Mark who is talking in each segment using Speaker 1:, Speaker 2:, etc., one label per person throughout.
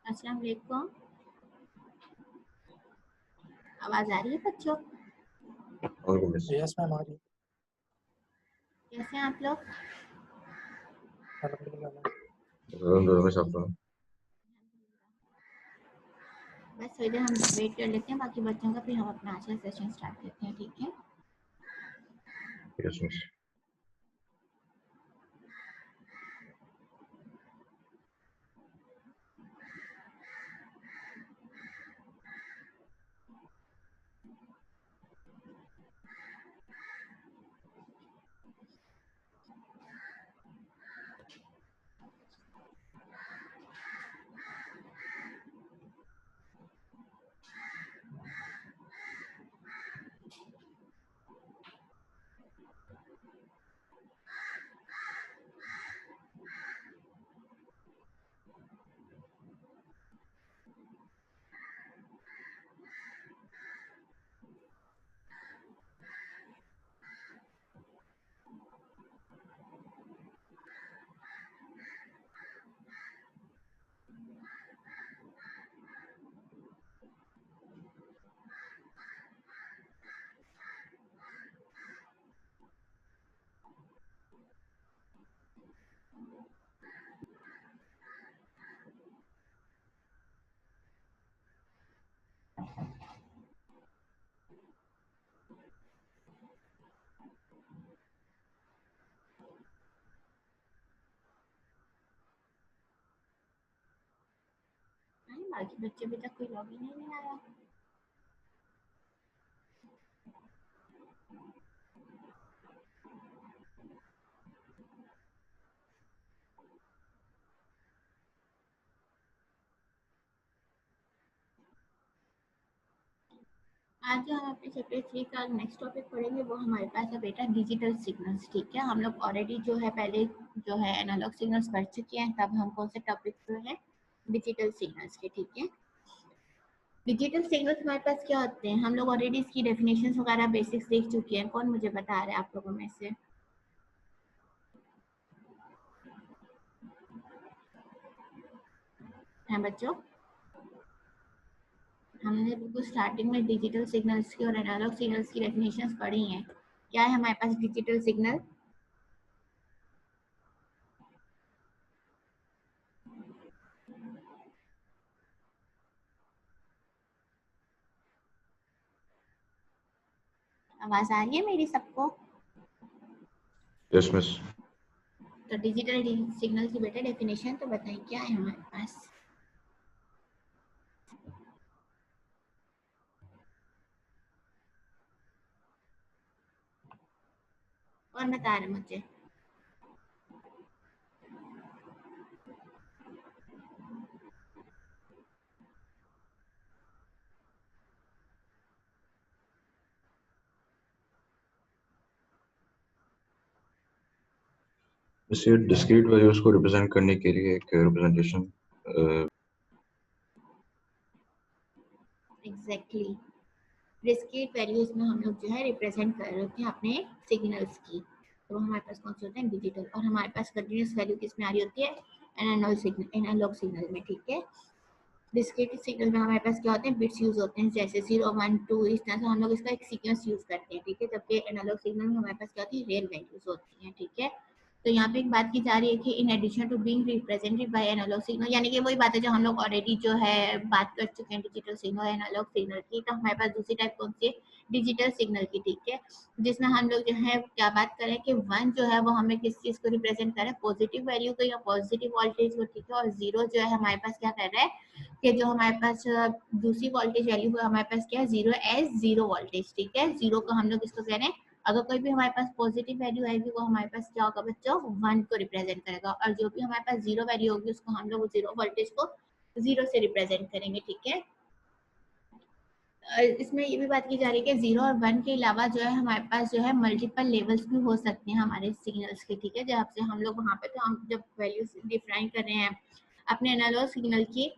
Speaker 1: अस्सलाम वालेकुम। आवाज आ रही है बच्चों?
Speaker 2: यस मैम आ रही है।
Speaker 1: कैसे हैं आप लोग?
Speaker 2: अल्हम्दुलिल्लाह मैम।
Speaker 1: बस थोड़ी देर हम वेट कर लेते हैं बाकी बच्चों का, फिर हम अपना आज का सेशन स्टार्ट करते हैं, ठीक है?
Speaker 3: Yes miss.
Speaker 1: बाकी बच्चे अभी तक कोई लॉगिन ही नहीं आया। आज जो हम अपने चैप्टर 3 का नेक्स्ट टॉपिक पढ़ेंगे वो हमारे पास है बेटा डिजिटल सिग्नल्स, ठीक है? हम लोग ऑलरेडी जो है पहले जो है एनालॉग सिग्नल्स पढ़ चुके हैं, तब हम कौन से टॉपिक पे हैं? डिजिटल सिग्नल्स के, ठीक है? डिजिटल सिग्नल्स हमारे पास क्या होते हैं? हम लोग ऑलरेडी इसकी डेफिनेशंस वगैरह बेसिक्स देख चुके हैं। कौन मुझे बता रहा है आप लोगों में से? हैं बच्चों? हमने बिल्कुल स्टार्टिंग में डिजिटल सिग्नल्स की और एनालॉग सिग्नल्स की डेफिनेशंस पढ़ी हैं। क्या है हमारे पास डिजिटल सिग्नल? आवाज आ रही है मेरी सबको?
Speaker 3: Yes miss.
Speaker 1: तो डिजिटल सिग्नल की बेटा डेफिनेशन तो बताइए क्या है हमारे पास? कौन बता रहे मुझे?
Speaker 3: इसे डिस्क्रीट वैल्यूज को रिप्रेजेंट करने के लिए एक रिप्रेजेंटेशन
Speaker 1: एग्जैक्टली डिस्क्रीट वैल्यूज में हम लोग जो है रिप्रेजेंट कर रहे होते हैं अपने सिग्नल्स की। तो हमारे पास कौन से होते हैं? डिजिटल। और हमारे पास कंटिन्यूस वैल्यू किस में आ रही होती है? एनालॉग सिग्नल में, ठीक है? डिस्क्रीट सिग्नल में हमारे पास क्या होते हैं? बिट्स यूज होते हैं, जैसे 0 1 2, इस तरह से हम लोग इसका एक सीक्वेंस यूज करते हैं, ठीक है? जबकि एनालॉग सिग्नल में हमारे पास क्या होती है? रियल वैल्यूज होती हैं, ठीक है? तो यहाँ पे एक बात की जा रही है कि in addition to being represented by analog signal, यानी कि वही बात है जो हम लोग ऑलरेडी जो है बात कर चुके हैं डिजिटल सिग्नल एनालॉग सिग्नल की। तो हमारे पास दूसरी टाइप कौन सी है? डिजिटल सिग्नल की, ठीक है? जिसमें हम लोग जो है क्या बात करें कि 1 जो है वो हमें किस चीज को रिप्रेजेंट कर रहा है? पॉजिटिव वैल्यू को या पॉजिटिव वोल्टेज को, ठीक है? और 0 जो है हमारे पास क्या कर रहा है कि जो हमारे पास दूसरी वोल्टेज वैल्यू है हमारे पास क्या है? 0 एज 0 वोल्टेज, ठीक है? 0 को हम लोग इसको कह रहे हैं, अगर कोई भी हमारे पास पॉजिटिव वैल्यू आएगी वो हमारे पास क्या होगा बच्चों? 1 को रिप्रेजेंट करेगा। और जो भी हमारे पास 0 वैल्यू होगी उसको हम लोग 0 वोल्टेज को 0 से रिप्रेजेंट करेंगे, ठीक है? इसमें ये भी बात की जा रही है कि 0 और 1 के अलावा जो है हमारे पास जो है मल्टीपल लेवल्स भी हो सकते हैं हमारे सिग्नल्स के, ठीक है? जब से हम लोग वहाँ पे तो हम जब वैल्यूज डिफाइन कर रहे हैं अपने एनालॉग सिग्नल की,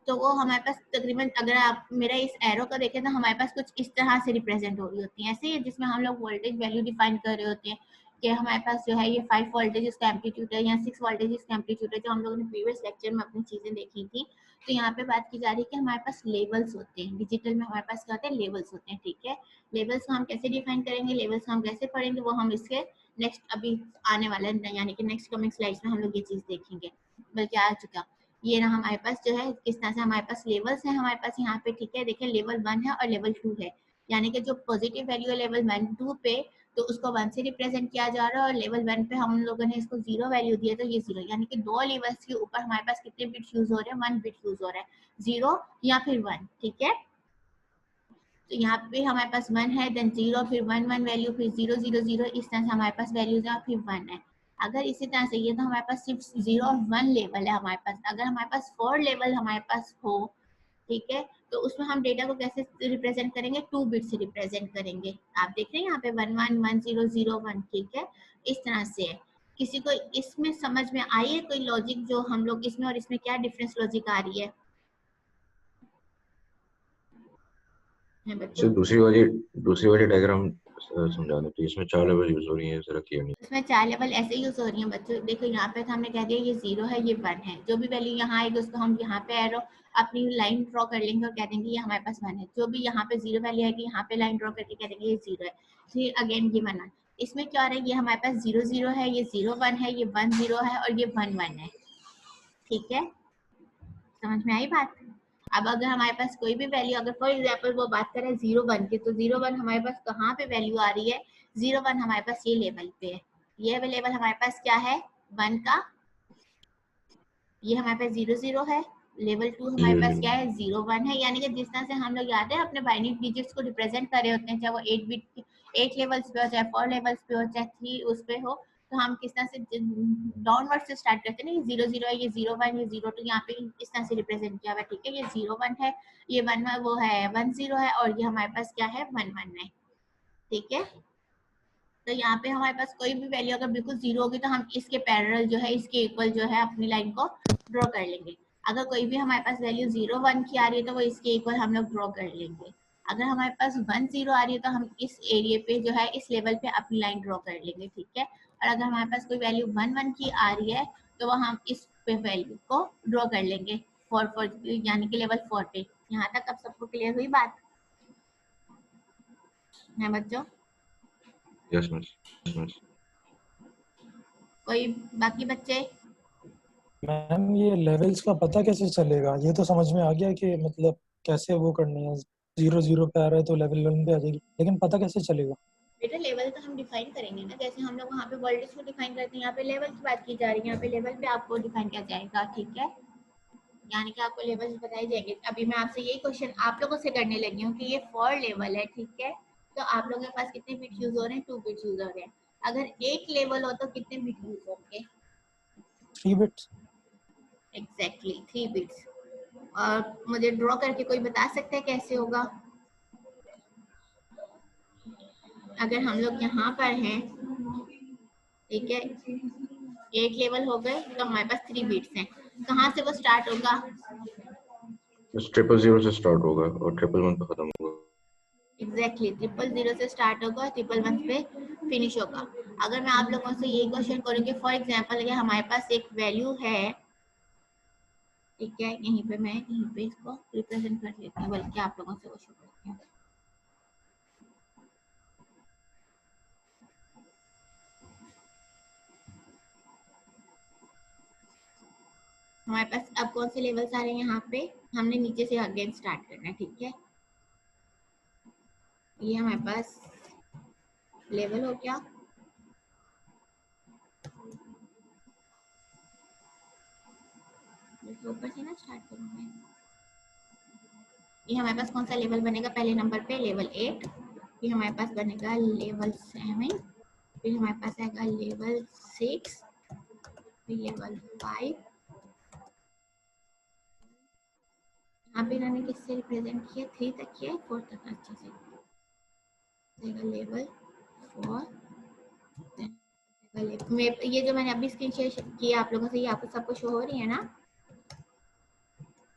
Speaker 1: तो वो हमारे पास तकरीबन, अगर आप मेरा इस एरो को देखें तो हमारे पास कुछ इस तरह से रिप्रेजेंट हो रही होती है, ऐसे ही जिसमें हम लोग वोल्टेज वैल्यू डिफाइन कर रहे होते हैं कि हमारे पास जो है ये 5 वोल्टेज का एम्पलीट्यूड है या 6 वोल्टेज का एम्पलीट्यूड है, जो हम लोगों ने प्रीवियस लेक्चर में अपनी चीजें देखी थी। तो यहाँ पे बात की जा रही है कि हमारे पास लेवल्स होते हैं, डिजिटल में हमारे पास क्या होते हैं, लेवल्स होते हैं, ठीक है। लेवल्स को हम कैसे डिफाइन करेंगे, लेवल्स को हम कैसे पढ़ेंगे, वो हम इसके नेक्स्ट अभी आने वाले यानी कि नेक्स्ट कमिंग स्लाइड्स में हम लोग ये चीज देखेंगे, बल्कि आ चुका। ये ना हमारे पास जो है किस तरह से हमारे पास लेवल्स हैं हमारे पास यहाँ पे, ठीक है। देखिए लेवल 1 है और लेवल 2 है, यानी कि जो पॉजिटिव वैल्यू है लेवल 1 2 पे तो उसको 1 से रिप्रेजेंट किया जा रहा है, और लेवल 1 पे हम लोगों ने इसको 0 वैल्यू दिया तो ये 0, यानी कि दो लेवल्स के ऊपर हमारे पास कितने बिट्स यूज हो रहे हैं, 1 बिट यूज हो रहा है, 0 या फिर 1, ठीक है। तो यहाँ पे हमारे पास 1 है, देन 0, फिर 1 1 वैल्यू, फिर 0 0 0, इस तरह से हमारे पास वैल्यूज है, फिर 1 है। अगर इसी तरह से ये तो हमारे पास सिर्फ 0 और 1 लेवल है हमारे पास। अगर हमारे पास 4 लेवल हमारे पास हो, ठीक है, तो उसमें हम डेटा को कैसे रिप्रेजेंट करेंगे, 2 बिट से रिप्रेजेंट करेंगे। आप देख रहे हैं यहाँ पे 1 1 1 0 0 1, ठीक है, इस तरह से है। किसी को इसमें समझ में आई है कोई लॉजिक, जो हम लोग इसमें और इसमें क्या डिफरेंस लॉजिक आ रही है बच्चों?
Speaker 3: दूसरी वाली डायग्राम समझा दो, तो इसमें 4 लेवल यूज हो रही है, जरा क्लियर नहीं।
Speaker 1: इसमें 4 लेवल ऐसे यूज हो रही हैं बच्चों। देखो यहाँ पे तो हमने कह दिया ये 0 है, ये 1 है, जो भी वैल्यू यहाँ आएगी उसको हम यहाँ पे एरो अपनी लाइन ड्रॉ कर लेंगे और कह देंगे ये हमारे पास 1 है। जो भी यहाँ पे 0 वैल्यू आएगी यहाँ पे लाइन ड्रॉ करके कह देंगे ये 0 है, फिर अगेन ये 1 1। इसमें क्या आ रहा है, ये हमारे पास 0 0 है, ये 0 1 है, ये 1 0 है और ये 1 1 है, ठीक है। समझ में आई बात? अब अगर हमारे पास कोई भी वैल्यू, अगर फॉर एग्जांपल वो बात करें 0 1 की, तो 0 1 हमारे पास कहाँ पे वैल्यू आ रही है, 0 1 हमारे पास ये लेवल पे है। ये लेवल हमारे पास क्या है, 1 का, ये हमारे पास 0 0 है। लेवल 2 हमारे पास क्या है, 0 1 है। यानी कि जिस तरह से हम लोग याद है अपने बाइनरी डिजिट्स को रिप्रेजेंट कर रहे होते हैं, चाहे वो 8 बिट 8 लेवल्स पे हो, चाहे 4 लेवल्स पे हो, चाहे 3 उस पे हो, तो हम किस तरह से डाउनवर्ड से स्टार्ट करते हैं ना, ये 0 0 है, ये 0 1, ये 0 2, यहाँ पे इस तरह से रिप्रेजेंट किया हुआ है, ठीक है। ये 0 1 है, ये 1 वो है 1 0 है, और ये हमारे पास क्या है 1 1 है, ठीक है। तो यहाँ पे हमारे पास कोई भी वैल्यू अगर बिल्कुल 0 होगी तो हम इसके पैरेलल जो है, इसके इक्वल जो है अपनी लाइन को ड्रॉ कर लेंगे। अगर कोई भी हमारे पास वैल्यू 0 1 की आ रही है तो वो इसके इक्वल हम लोग ड्रॉ कर लेंगे। अगर हमारे पास 1 0 आ रही है तो हम इस एरिया पे जो है, इस लेवल पे अपनी लाइन ड्रॉ कर लेंगे, ठीक है। और अगर हमारे पास कोई वैल्यू 1 1 की आ रही है तो वो हम इस पे वैल्यू को ड्रॉ कर लेंगे 4 4, यानी कि लेवल 4 पे। यहाँ तक अब सबको क्लियर हुई बात है बच्चों?
Speaker 3: Yes miss.
Speaker 1: कोई बाकी बच्चे?
Speaker 2: मैम ये लेवल्स का पता कैसे चलेगा, ये तो समझ में आ गया कि मतलब कैसे वो करनी है, 0 0 पे आ रहा है तो लेवल 1 पे आ जाएगी, लेकिन पता कैसे चलेगा?
Speaker 1: बेटा लेवल तो हम डिफाइन करेंगे ना, जैसे हम लोग वहाँ पे वोल्टेज को डिफाइन करते हैं, यहाँ पे लेवल की बात की जा रही है, यहाँ पे लेवल पे आपको डिफाइन किया जाएगा, ठीक है। यानी कि आपको लेवल बताए जाएंगे। अभी मैं आपसे यही क्वेश्चन आप लोगों से करने लगी हूँ कि ये 4 लेवल है, ठीक है। तो आप लोगों के पास कितने बिट यूज हो रहे हैं, 2 बिट यूज हो रहे हैं। अगर एक लेवल हो तो कितने बिट यूज होंगे?
Speaker 2: 3 बिट्स।
Speaker 1: Exactly 3 bits. और मुझे ड्रॉ करके कोई बता सकता है कैसे होगा? अगर हम लोग यहाँ पर हैं, ठीक है, 8 लेवल हो गए तो हमारे पास 3 बिट्स हैं। कहाँ से वो स्टार्ट होगा?
Speaker 3: बस 0 0 से स्टार्ट होगा और 1 1 1 पे खत्म होगा।
Speaker 1: एग्जैक्टली 0 0 से स्टार्ट होगा, 1 1 1 पे फिनिश होगा। अगर मैं आप लोगों से यही क्वेश्चन करूँगी, फॉर एग्जांपल ये हमारे पास एक वैल्यू है, ठीक है, यहीं पे मैं यहीं पे इसको रिप्रेजेंट कर लेती हूँ, बल्कि आप लोगों से क्वेश्चन करती हूँ। हमारे पास अब कौन से लेवल्स आ रहे हैं यहाँ पे, हमने नीचे से अगेन स्टार्ट करना है, ठीक है। ये हमारे पास लेवल हो गया, ऊपर से ना स्टार्ट करूँगी। ये हमारे पास कौन सा लेवल बनेगा, पहले नंबर पे लेवल 8, फिर हमारे पास बनेगा लेवल 7, फिर हमारे पास आएगा लेवल 6, फिर लेवल 5। यहाँ पे इन्होंने किससे रिप्रेजेंट किया, 3 तक किया, 4 तक अच्छे से। लेवल 4, ये जो मैंने अभी स्क्रीन शेयर किया आप लोगों से, ये आपको सबको शो हो रही है ना?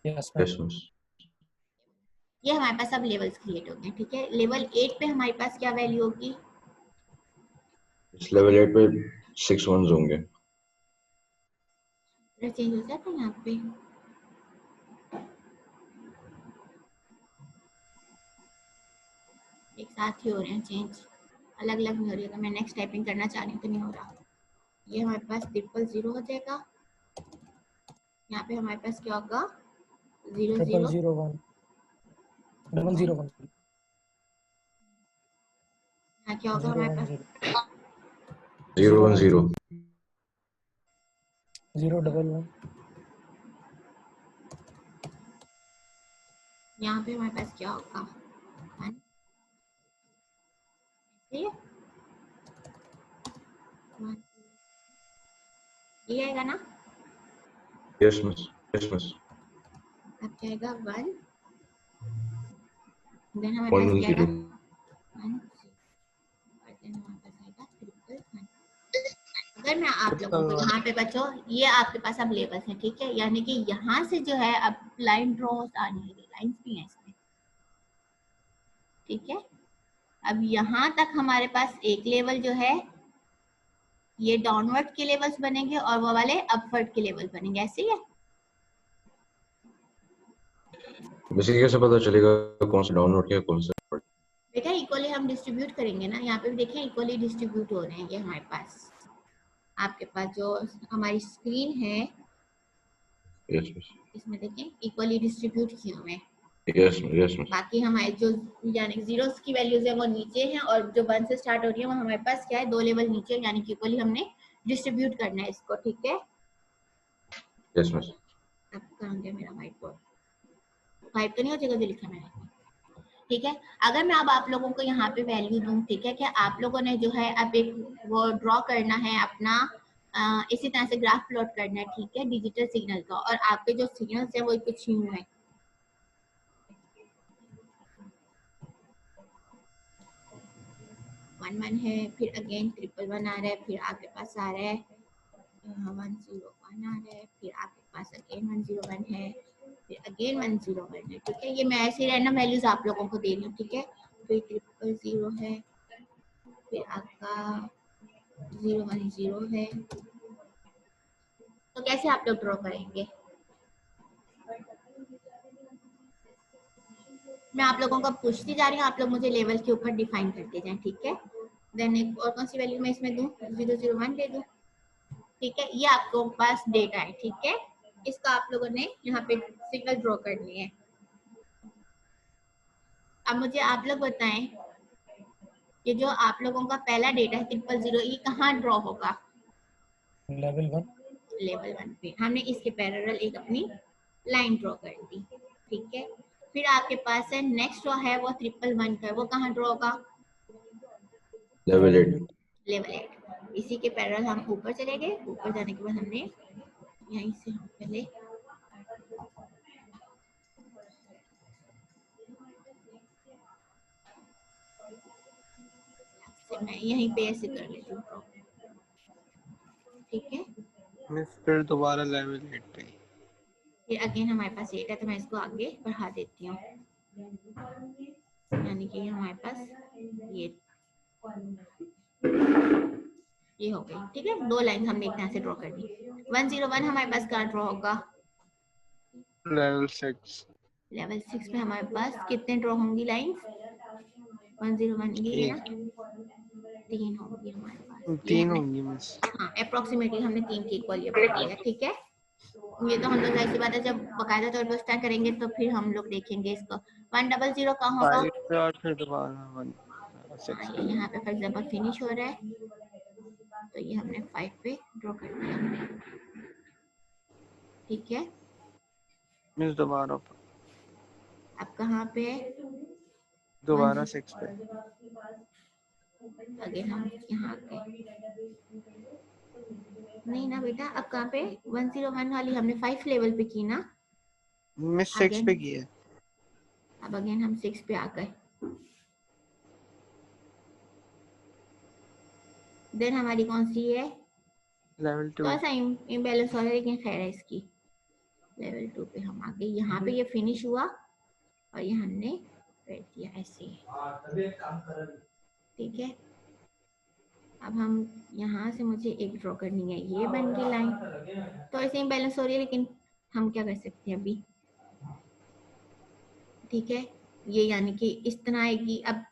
Speaker 2: Yes ma'am.
Speaker 3: Yes miss.
Speaker 1: ये हमारे पास सब लेवल्स क्रिएट हो गए, ठीक है। लेवल 8 पे हमारे पास क्या वैल्यू होगी?
Speaker 3: इस लेवल 8 पे 6 वंस होंगे।
Speaker 1: चेंज हो जाता है यहाँ पे। एक साथ ही हो रहे हैं चेंज, अलग अलग नहीं हो रही। अगर मैं नेक्स्ट टाइपिंग करना चाह रही हूँ तो नहीं हो रहा। ये हमारे पास 000 हो जाएगा। यहाँ पे हमारे पास क्या होगा 0001
Speaker 2: 0001
Speaker 1: यहाँ क्या होगा हमारे पास
Speaker 3: 010
Speaker 2: 011
Speaker 1: यहाँ पे हमारे पास क्या होगा 1 ये आएगा ना।
Speaker 3: Yes miss, yes miss.
Speaker 1: अब क्या आएगा 1, देन हमारे पास क्या आएगा 1 और देन हमारे पास आएगा 111। अगर मैं आप लोगों को यहाँ पे बच्चों, ये आपके पास अब लेवल्स हैं, ठीक है, यानी कि यहाँ से जो है अब लाइन ड्रॉ आने लगी, लाइंस भी हैं इसमें, ठीक है। अब यहाँ तक हमारे पास एक लेवल जो है ये डाउनवर्ड के लेवल्स बनेंगे और वो वाले अपवर्ड के लेवल बनेंगे, ऐसे ही है।
Speaker 3: बेसिकली कैसे पता चलेगा कौन सा डाउनलोड किया कौन सा अपलोड?
Speaker 1: बेटा इक्वली हम डिस्ट्रीब्यूट करेंगे ना, यहाँ पे भी देखें इक्वली डिस्ट्रीब्यूट हो रहे हैं ये हमारे पास। आपके पास जो हमारी स्क्रीन है
Speaker 3: यस मिस,
Speaker 1: इसमें देखें इक्वली डिस्ट्रीब्यूट किए हुए हैं।
Speaker 3: Yes miss, yes miss.
Speaker 1: बाकी हमारे जो यानी जीरोस की वैल्यूज है वो नीचे हैं और जो 1 से स्टार्ट हो रही है वो हमारे पास क्या है 2 लेवल नीचे, यानी कि इक्वली हमने डिस्ट्रीब्यूट करना है इसको, ठीक है।
Speaker 3: Yes miss.
Speaker 1: अब कहाँ गया मेरा व्हाइट बोर्ड, टाइप तो नहीं हो जाएगा जो लिखा मैंने, ठीक है। अगर मैं अब आप लोगों को यहाँ पे वैल्यू दूं, ठीक है, कि आप लोगों ने जो है अब एक वो ड्रॉ करना है अपना इसी तरह से ग्राफ प्लॉट करना है, ठीक है, डिजिटल सिग्नल का, और आपके जो सिग्नल्स है वो कुछ यूं है। 11 है, फिर अगेन 111 आ रहा है, फिर आपके पास आ रहा है 101 आ रहा है, फिर आपके पास अगेन 101 है, फिर अगेन 101 है, ठीक है। ये मैं ऐसे रैंडम वैल्यूज आप लोगों को दे रही हूँ, ठीक है। फिर 000 है, फिर आपका 010 है। तो कैसे आप लोग ड्रॉ करेंगे, मैं आप लोगों को पूछती जा रही हूँ, आप लोग मुझे लेवल के ऊपर डिफाइन करते जाएं, ठीक है। देन एक और कौन सी वैल्यू मैं इसमें दूं, 001 दे दूं, ठीक है। ये आपको पास डेटा है, ठीक है, इसका आप लोगों ने यहाँ पे सिग्नल ड्रॉ करनी है। अब मुझे आप लोग बताएं कि जो आप लोगों का पहला डेटा है 000, ये कहाँ ड्रॉ होगा,
Speaker 2: लेवल 1
Speaker 1: लेवल 1 पे। हमने इसके पैरेलल एक अपनी लाइन ड्रॉ कर दी, ठीक है। फिर आपके पास है नेक्स्ट जो है वो 111 का, वो कहाँ ड्रॉ होगा,
Speaker 3: लेवल 8।
Speaker 1: लेवल 8। इसी के पैरेलल हम ऊपर चले गए, ऊपर जाने के बाद हमने यहीं से हम पहले मैं यहीं पे ऐसे कर लेती हूँ, ठीक है।
Speaker 4: मिस फिर दोबारा लेवल 8 पे।
Speaker 1: फिर अगेन हमारे पास 8 है तो मैं इसको आगे बढ़ा देती हूँ, यानी कि हमारे पास ये हो गई, ठीक है। 2 लाइन हमने एक तरह से ड्रॉ कर दी। 101 हमारे पास कहाँ ड्रॉ होगा,
Speaker 4: लेवल 6।
Speaker 1: लेवल 6 पे हमारे पास कितने ड्रॉ होंगी लाइंस, 101 ये ना 3 होंगी हमारे पास, ये
Speaker 4: 3
Speaker 1: हमने
Speaker 4: होंगी मिस।
Speaker 1: हाँ अप्रोक्सीमेटली हमने 3 की इक्वल ये किया, ठीक है। ये तो हम लोग ऐसी बात है जब बकायदा तौर पर उस टाइम करेंगे तो फिर हम लोग देखेंगे इसको। 100 कहाँ होगा,
Speaker 4: 5 पे और फिर दोबारा 1 6
Speaker 1: हाँ ये यहाँ पे फॉर एग्जांपल फिनिश हो रहा है तो ये हमने 5 पे ड्रॉ कर दिया, ठीक है।
Speaker 4: मिस दोबारा
Speaker 1: अब कहाँ पे है,
Speaker 4: दोबारा 6 पे।
Speaker 1: आगे हम यहाँ गए नहीं ना बेटा, अब कहाँ पे 101 वाली हमने 5 लेवल पे की ना,
Speaker 4: मिस 6 पे की है।
Speaker 1: अब अगेन हम 6 पे आ गए। देन हमारी कौन सी है,
Speaker 4: लेवल 2।
Speaker 1: थोड़ा सा इम्बैलेंस हो रहा है लेकिन खैर है इसकी। लेवल 2 पे हम आ गए, यहाँ पे ये फिनिश हुआ और ये हमने कर दिया ऐसे, ठीक है। अब हम यहाँ से मुझे एक ड्रॉ करनी है, ये बन गई लाइन, तो ऐसे ही बैलेंस हो रही है, लेकिन हम क्या कर सकते हैं अभी, ठीक है, ये यानी कि इस तरह आएगी। अब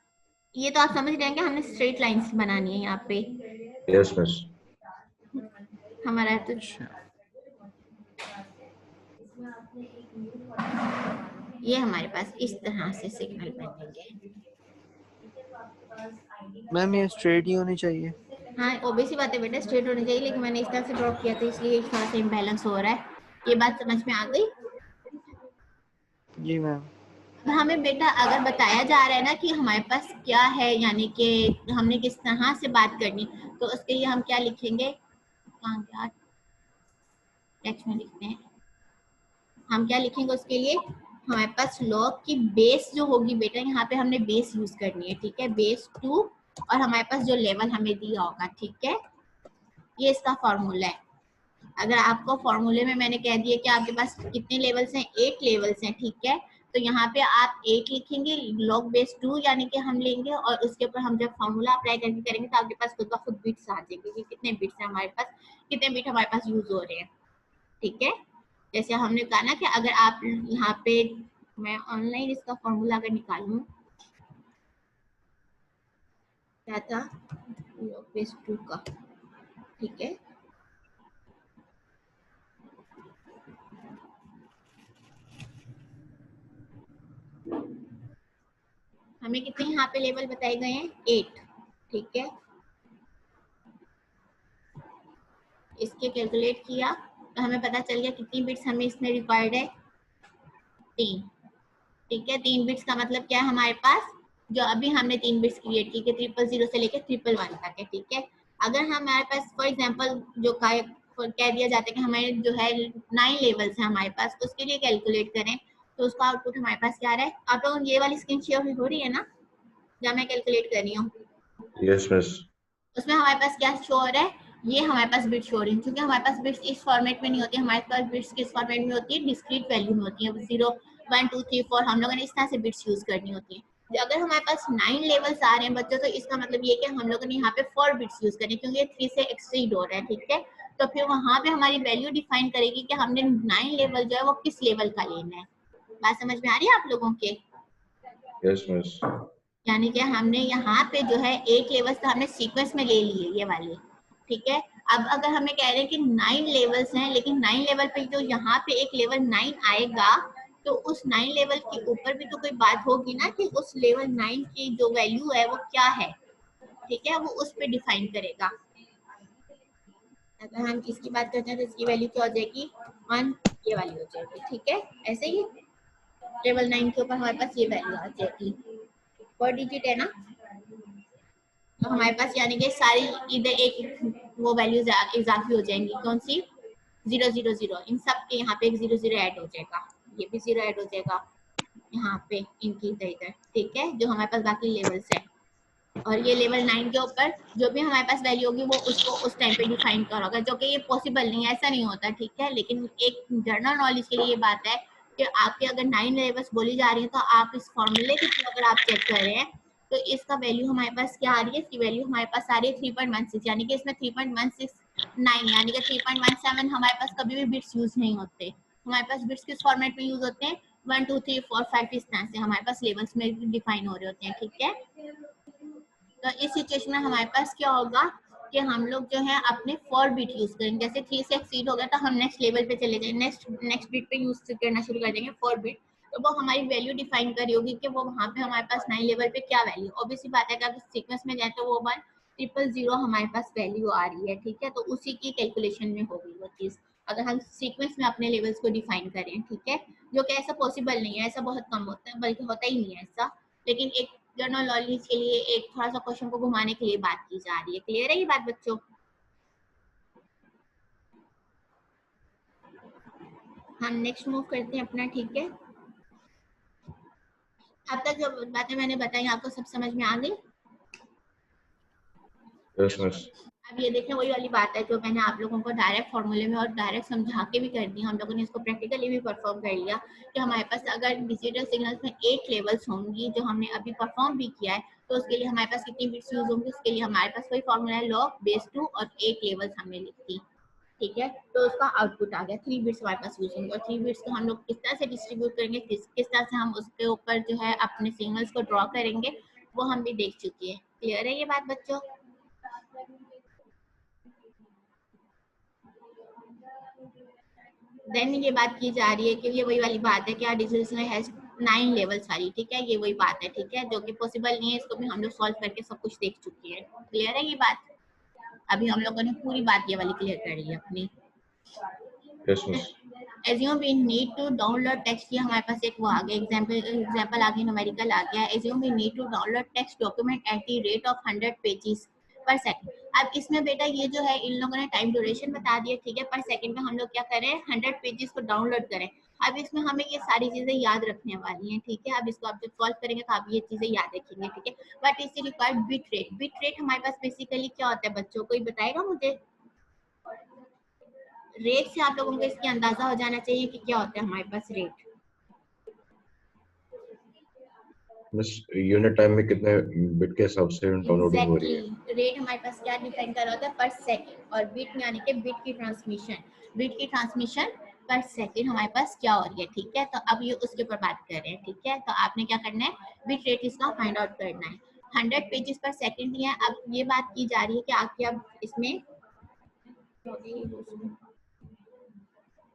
Speaker 1: ये तो आप समझ रहे हैं कि हमने स्ट्रेट लाइंस बनानी है यहाँ पे।
Speaker 3: Yes miss.
Speaker 1: हमारा तो ये हमारे पास इस तरह से सिग्नल बनेंगे।
Speaker 4: मैम ये स्ट्रेट ही होनी चाहिए।
Speaker 1: हाँ ऑब्वियस सी बात है बेटा, स्ट्रेट होनी चाहिए, लेकिन मैंने इस तरह से ड्रॉ किया था इसलिए थोड़ा सा इम्बैलेंस हो रहा है। ये बात समझ में आ गई?
Speaker 4: जी मैम।
Speaker 1: हमें बेटा अगर बताया जा रहा है ना कि हमारे पास क्या है, यानी कि हमने किस तरह से बात करनी, तो उसके लिए हम क्या लिखेंगे, टेक्स्ट में लिखते हैं, हम क्या लिखेंगे उसके लिए, हमारे पास लॉग की बेस जो होगी बेटा, यहाँ पे हमने बेस यूज करनी है, ठीक है, बेस 2, और हमारे पास जो लेवल हमें दिया होगा, ठीक है, ये इसका फॉर्मूला है। अगर आपको फॉर्मूले में मैंने कह दिया कि आपके पास कितने लेवल्स हैं, 8 लेवल्स हैं, ठीक है, तो यहाँ पे आप 8 लिखेंगे, लॉग बेस 2 यानी कि हम लेंगे, और उसके ऊपर हम जब फॉर्मूला अप्लाई करके करेंगे तो आपके पास खुद ब खुद बिट्स आ जाएंगे कि कितने बिट्स हैं हमारे पास, कितने बिट हमारे पास यूज हो रहे हैं, ठीक है। जैसे हमने कहा ना कि अगर आप यहाँ पे, मैं ऑनलाइन इसका फॉर्मूला अगर निकालूं, क्या था, लॉग बेस 2 का, ठीक है, हमें कितने यहाँ पे लेवल बताए गए हैं, 8, ठीक है, इसके कैलकुलेट किया तो हमें पता चल गया कितनी बिट्स हमें इसमें रिक्वायर्ड है, 3, ठीक है। 3 बिट्स का मतलब क्या है हमारे पास, जो अभी हमने 3 बिट्स क्रिएट की, 000 से लेकर 111 तक है, ठीक है। अगर हमारे पास फॉर एग्जांपल जो कह दिया जाता है कि हमारे जो है 9 लेवल्स हैं हमारे पास, तो उसके लिए कैलकुलेट करें तो उसका आउटपुट हमारे पास क्या आ रहा है, आप लोगों ये वाली स्क्रीन शेयर हो रही है ना, जहाँ मैं कैलकुलेट कर रही हूँ,
Speaker 3: यस मिस।
Speaker 1: उसमें हमारे पास क्या शो हो रहा है, ये हमारे पास बिट्स शो हो रही है, क्योंकि हमारे पास बिट्स इस फॉर्मेट में नहीं होती, हमारे पास बिट्स किस फॉर्मेट में होती है, डिस्क्रीट वैल्यू में होती है, 0 1 2 3 4 हम लोगों ने इस तरह से बिट्स यूज करनी होती है। अगर हमारे पास 9 लेवल्स आ रहे हैं बच्चों, तो इसका मतलब ये कि हम लोगों ने यहाँ पे 4 बिट्स यूज करनी है, क्योंकि ये 3 से एक्सीड हो रहा है, ठीक है। तो फिर वहां पे हमारी वैल्यू डिफाइन करेगी कि हमने 9 लेवल जो है वो किस लेवल का लेना है। बात समझ में आ रही है आप लोगों के?
Speaker 3: Yes miss.
Speaker 1: यानी कि हमने यहाँ पे जो है 8 लेवल्स तो हमने सीक्वेंस में ले लिए ये वाले, ठीक है। अब अगर हमें कह रहे हैं कि 9 लेवल्स हैं, लेकिन 9 लेवल पे जो यहाँ पे एक लेवल 9 आएगा, तो उस 9 लेवल के ऊपर भी तो कोई बात होगी ना कि उस लेवल 9 की जो वैल्यू है वो क्या है, ठीक है, वो उस पे डिफाइन करेगा। अगर हम इसकी बात करते हैं तो इसकी वैल्यू क्या हो जाएगी, 1, ये वाली हो जाएगी, ठीक है। ऐसे ही लेवल 9 के ऊपर हमारे पास ये वैल्यू आ जाएगी, 4 डिजिट है ना, तो हमारे पास यानी कि सारी इधर एक वो वैल्यूज इजाफी हो जाएंगी, कौन सी, 0 0 0, इन सब के यहाँ पे एक 0 0 ऐड हो जाएगा, ये भी 0 ऐड हो जाएगा यहाँ पे इनकी इधर इधर, ठीक है, जो हमारे पास बाकी लेवल्स है। और ये लेवल 9 के ऊपर जो भी हमारे पास वैल्यू होगी वो उसको उस टाइम पे डिफाइन करा होगा, जो कि ये पॉसिबल नहीं है, ऐसा नहीं होता, ठीक है। लेकिन एक जनरल नॉलेज के लिए ये बात है कि आपके अगर 9 लेवल्स बोली जा रही है, तो आप इस फॉर्मूले के थ्रू अगर आप चेक कर रहे हैं तो इसका वैल्यू हमारे पास क्या आ रही है, इसकी वैल्यू हमारे पास आ रही है 3.16, यानी कि इसमें 3.169 यानी कि 3.17 हमारे पास कभी भी बिट्स यूज नहीं होते। हमारे पास बिट्स किस फॉर्मेट में यूज होते हैं, 1 2 3 4 5 इस तरह से हमारे पास लेवल्स में डिफाइन हो रहे होते हैं, ठीक है। तो इस सिचुएशन में हमारे पास क्या होगा कि हम लोग जो है अपने 4 बिट यूज करेंगे, जैसे 3 से एक्सीड हो गया तो हम नेक्स्ट लेवल पे चले जाएंगे, नेक्स्ट बिट पे यूज करना शुरू कर देंगे 4 बिट, तो वो हमारी वैल्यू डिफाइन करी होगी कि वो वहाँ पे हमारे पास 9 लेवल पे क्या वैल्यू, ऑब्वियसली बात है कि अगर सीक्वेंस में जाए तो वो 1 0 0 हमारे पास वैल्यू आ रही है, ठीक है, तो उसी की कैलकुलेशन में होगी वो चीज, अगर हम सीक्वेंस में अपने लेवल्स को डिफाइन करें, ठीक है, जो कि ऐसा पॉसिबल नहीं है, ऐसा बहुत कम होता है, बल्कि होता ही नहीं है ऐसा, लेकिन एक जनरल नॉलेज के लिए एक थोड़ा सा क्वेश्चन को घुमाने के लिए बात की जा रही है। क्लियर है ये बात बच्चों? हम नेक्स्ट मूव करते हैं अपना, ठीक है। अब तक जो बातें मैंने बताई आपको सब समझ में आ गई?
Speaker 3: Yes miss.
Speaker 1: अब ये देखें वही वाली बात है जो मैंने आप लोगों को डायरेक्ट फॉर्मूले में और डायरेक्ट समझा के भी कर दी, हम लोगों ने इसको प्रैक्टिकली भी परफॉर्म कर लिया कि हमारे पास अगर डिजिटल सिग्नल्स में 8 लेवल्स होंगी जो हमने अभी परफॉर्म भी किया है, तो उसके लिए हमारे पास कितनी बिट्स यूज होंगी, उसके लिए हमारे पास वही फॉर्मूला है log base 2 और 8 लेवल्स हमने लिख दी। ठीक है, तो उसका आउटपुट आ गया 3 बिट्स हमारे पास यूज होंगे और 3 बिट्स को हम लोग किस तरह से डिस्ट्रीब्यूट करेंगे, किस तरह से हम उसके ऊपर जो है अपने सिग्नल्स को ड्रॉ करेंगे वो हम भी देख चुके हैं। क्लियर है ये बात बच्चों? देन ये बात की जा रही है कि ये वही वाली बात है कि डिजिटल में हैज 9 लेवल्स वाली, ठीक है, ये वही बात है, ठीक है, जो कि पॉसिबल नहीं है, इसको भी हम लोग सॉल्व करके सब कुछ देख चुके हैं। क्लियर है ये बात? अभी हम लोगों ने पूरी बात ये वाली क्लियर कर ली अपनी।
Speaker 3: Yes miss.
Speaker 1: Assume we need to download text, ये हमारे पास एक वो आ गया एग्जांपल आ गया, न्यूमेरिकल आ गया। Assume we need to download text document at the rate of 100 pages per second। अब इसमें बेटा ये जो है इन लोगों ने टाइम ड्यूरेशन बता दिया, ठीक है, पर सेकंड में हम लोग क्या करें 100 पेजेस को डाउनलोड करें। अब इसमें हमें ये सारी चीजें याद रखने वाली हैं, ठीक है, अब इसको आप जब सॉल्व करेंगे तो आप ये चीजें याद रखेंगे, ठीक है। बट इससे required bit rate, bit rate हमारे पास बेसिकली क्या होता है बच्चों, कोई बताएगा मुझे? रेट से आप लोगों को इसकी अंदाजा हो जाना चाहिए कि क्या होता है हमारे पास रेट।
Speaker 3: मिस यूनिट टाइम में कितने बिट के हिसाब से डाउनलोडिंग हो रही है?
Speaker 1: रेट हमारे पास क्या डिफाइन कर रहा होता है पर सेकंड, और बिट यानी कि बिट की ट्रांसमिशन पर सेकंड हमारे पास क्या हो रही है, ठीक है। तो अब ये उसके ऊपर बात कर रहे हैं, ठीक है। तो आपने क्या करना है, बिट रेट इसका फाइंड आउट करना है। 100 पेजेस पर सेकंड दिया है। अब ये बात की जा रही है कि आपके अब इसमें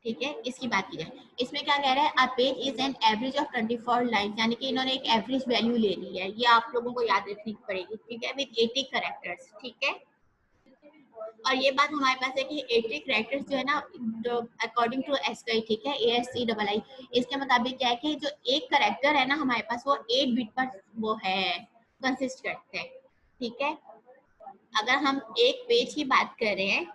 Speaker 1: ठीक है, इसकी बात की जाए, इसमें क्या कह रहा है, a page is an average of 24 line, यानी कि इन्होंने एक एवरेज वैल्यू ले ली है, ये आप लोगों को याद रखनी पड़ेगी, ठीक है, विद 80 कैरेक्टर्स, ठीक है। और ये बात हमारे पास है कि 80 कैरेक्टर्स जो है ना, जो अकॉर्डिंग टू एसआई, ठीक है, ASCII, इसके मुताबिक क्या है कि जो एक कैरेक्टर है ना हमारे पास वो 8 बिट पर वो है कंसिस्ट करते हैं, ठीक है। अगर हम एक पेज की बात कर रहे हैं,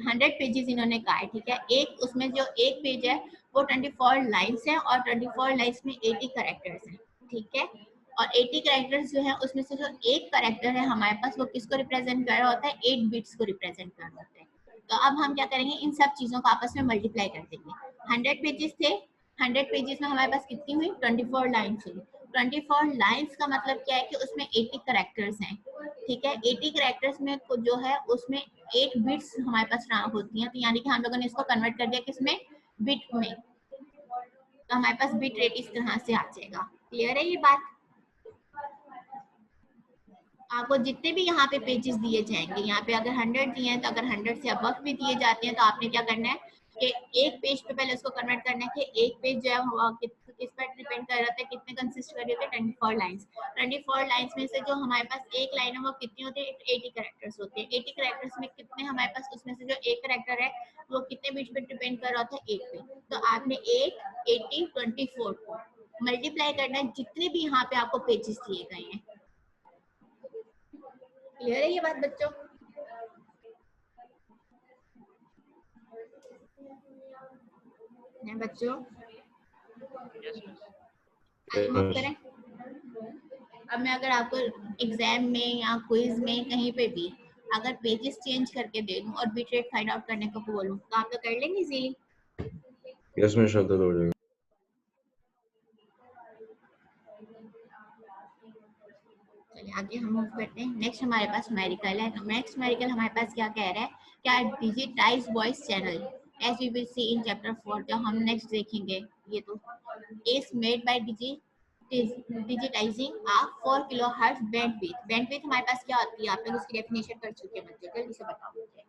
Speaker 1: 100 पेजेस इन्होंने कहा है, ठीक है, एक उसमें जो एक पेज है वो 24 लाइन्स है और 24 लाइन्स में 80 कैरेक्टर्स हैं, ठीक है। और 80 कैरेक्टर्स जो है उसमें से जो एक कैरेक्टर है हमारे पास वो किसको रिप्रेजेंट कर रहा होता है, 8 बिट्स को रिप्रेजेंट कर रहा होता है। तो अब हम क्या करेंगे, इन सब चीजों को आपस में मल्टीप्लाई कर देंगे। 100 पेजेस थे, 100 पेजेस में हमारे पास कितनी हुई, 24 लाइन्स हुई। 24 लाइन्स का मतलब क्या है कि उसमें 80 कैरेक्टर्स हैं, ठीक है। 80 कैरेक्टर्स में जो है उसमें 8 बिट्स हमारे पास होती हैं, तो यानी कि हम लोगों ने इसको कन्वर्ट कर दिया किसमें, बिट में। तो हमारे पास बिट रेट इस तरह से आ जाएगा। क्लियर है ये बात? आपको जितने भी यहाँ पे पेजेस दिए जाएंगे, यहाँ पे अगर 100 दिए हैं तो अगर 100 से अबव भी दिए जाते हैं तो आपने क्या करना है कि एक पेज पे पहले उसको कन्वर्ट करना है कि एक पेज जो है किस पर डिपेंड कर रहा है, कितने कंसिस्ट कर रहे होते हैं, 24 लाइंस। 24 लाइंस में से जो हमारे पास एक लाइन है वो कितनी होती है, 80 कैरेक्टर्स होते हैं। 80 कैरेक्टर्स में कितने हमारे पास, उसमें से जो एक कैरेक्टर है वो कितने बिट्स पे डिपेंड कर रहा होता है, 8 पे। तो आपने 8, 80, 24 को मल्टीप्लाई करना है जितने भी यहाँ पे आपको पेजेस दिए गए हैं। क्लियर है ये बात बच्चों? हैं बच्चों?
Speaker 5: Yes miss.
Speaker 1: आगे मूव करें। अब मैं अगर आपको एग्जाम में या क्विज में कहीं पे भी अगर पेजेस चेंज करके दे दूं और बिट रेट फाइंड आउट करने को बोलूं तो आप तो कर लेंगे इजीली?
Speaker 3: यस मिस, शायद हो जाएगा।
Speaker 1: चलिए आगे हम मूव करते हैं। नेक्स्ट हमारे पास न्यूमेरिकल है। नेक्स्ट न्यूमेरिकल हमारे पास क्या कह रहा है, क्या digitize voice channel as we will see in chapter 4, जो हम नेक्स्ट देखेंगे, ये तो is made by digitizing a 4 kilohertz bandwidth. Bandwidth हमारे पास क्या होती है, आप लोग उसकी डेफिनेशन कर चुके हैं बच्चे, जल्दी से बताओ मुझे।